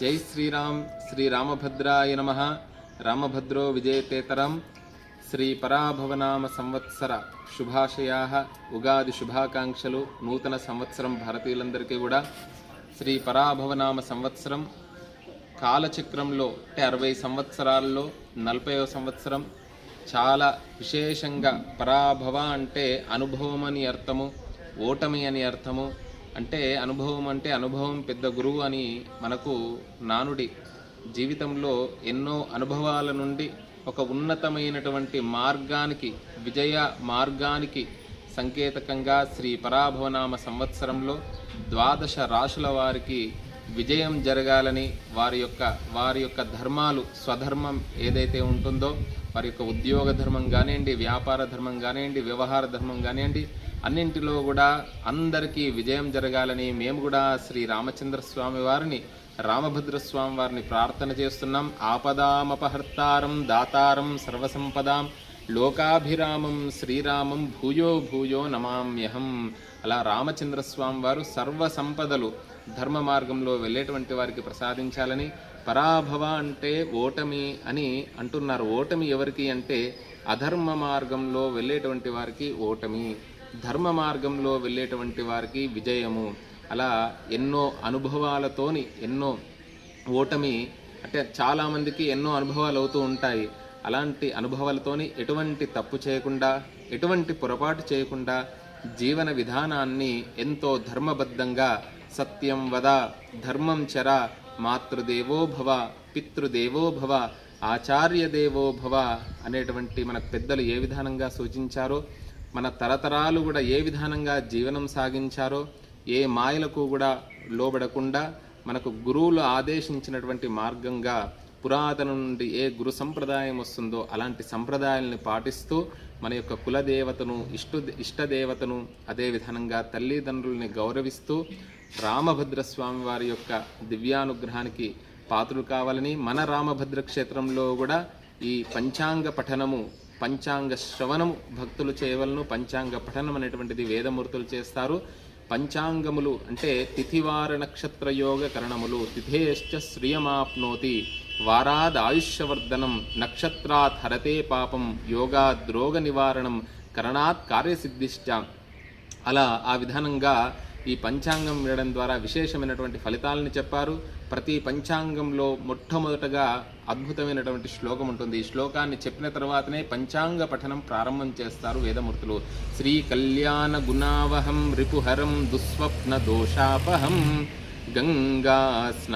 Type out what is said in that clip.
జై శ్రీరామ్. శ్రీరామభద్రాయ నమః. రామభద్రో విజయతేతరం. శ్రీ పరాభవనామ సంవత్సర శుభాశయాః. ఉగాది శుభాకాంక్షలు. నూతన సంవత్సరం భారతీయులందరికీ కూడా. శ్రీ పరాభవనామ సంవత్సరం కాలచక్రంలో అంటే 60 సంవత్సరాల్లో 40వ సంవత్సరం. చాలా విశేషంగా పరాభవ అంటే అనుభవం అని అర్థము, ఓటమి అని అర్థము. అంటే అనుభవం అంటే అనుభవం పెద్ద గురువు అని మనకు నానుడి. జీవితంలో ఎన్నో అనుభవాల నుండి ఒక ఉన్నతమైనటువంటి మార్గానికి, విజయ మార్గానికి సంకేతకంగా శ్రీ పరాభవనామ సంవత్సరంలో 12 రాశుల వారికి విజయం జరగాలని, వారి యొక్క ధర్మాలు, స్వధర్మం ఏదైతే ఉంటుందో వారి యొక్క ఉద్యోగ ధర్మం కానివ్వండి, వ్యాపార ధర్మం కానివ్వండి, వ్యవహార ధర్మం కానివ్వండి, అన్నింటిలో కూడా అందరికీ విజయం జరగాలని మేము కూడా శ్రీ రామచంద్ర స్వామి వారిని, రామభద్ర స్వామి వారిని ప్రార్థన చేస్తున్నాం. ఆపదామపహర్తారం దాతారం సర్వసంపదాం లోకాభిరామం శ్రీరామం భూయో భూయో నమామ్యహం. అలా రామచంద్ర స్వామి వారు సర్వ సంపదలు ధర్మ మార్గంలో వెళ్ళేటువంటి వారికి ప్రసాదించాలని. పరాభవ అంటే ఓటమి అని అంటున్నారు. ఓటమి ఎవరికి అంటే అధర్మ మార్గంలో వెళ్ళేటువంటి వారికి ఓటమి, ధర్మ మార్గంలో వెళ్ళేటువంటి వారికి విజయము. అలా ఎన్నో అనుభవాలతోని ఎన్నో ఓటమి అంటే చాలామందికి ఎన్నో అనుభవాలు అవుతూ ఉంటాయి. అలాంటి అనుభవాలతోని ఎటువంటి తప్పు చేయకుండా, ఎటువంటి పొరపాటు చేయకుండా జీవన విధానాన్ని ఎంతో ధర్మబద్ధంగా సత్యం వద, ధర్మం చర, మాతృదేవో భవ, పితృదేవో భవ, ఆచార్య దేవో భవ అనేటువంటి మన పెద్దలు ఏ విధానంగా సూచించారో, మన తరతరాలు కూడా ఏ విధానంగా జీవనం సాగించారో, ఏ మాయలకు కూడా లోబడకుండా మనకు గురువులు ఆదేశించినటువంటి మార్గంగా పురాతన నుండి ఏ గురు సంప్రదాయం వస్తుందో అలాంటి సంప్రదాయాలను పాటిస్తూ మన యొక్క కులదేవతను, ఇష్టదేవతను, అదే విధానంగా తల్లిదండ్రుల్ని గౌరవిస్తూ రామభద్ర స్వామి వారి యొక్క దివ్యానుగ్రహానికి పాత్రలు కావాలని మన రామభద్ర క్షేత్రంలో కూడా ఈ పంచాంగ పఠనము, పంచాంగ శ్రవణము భక్తులు చేయవలను. పంచాంగ పఠనం అనేటువంటిది వేదమూర్తులు చేస్తారు. పంచాంగములు అంటే తిథివార నక్షత్ర యోగ కరణములు. తిథేశ్చ శ్రియమాప్నోతి వారాద్ ఆయుష్యవర్ధనం నక్షత్రాత్ హరతే పాపం యోగాద్ రోగ నివారణం కరణాత్ కార్యసిద్ధిశ్చ. అలా ఆ విధానంగా ఈ పంచాంగం వినడం ద్వారా విశేషమైనటువంటి ఫలితాలను చెప్పారు. ప్రతి పంచాంగంలో మొట్టమొదటగా అద్భుతమైనటువంటి శ్లోకం ఉంటుంది. ఈ శ్లోకాన్ని చెప్పిన తర్వాతనే పంచాంగ పఠనం ప్రారంభం చేస్తారు వేదమూర్తులు. శ్రీ కళ్యాణ గుణావహం రిపుహరం దుస్వప్న దోషాపహం గంగా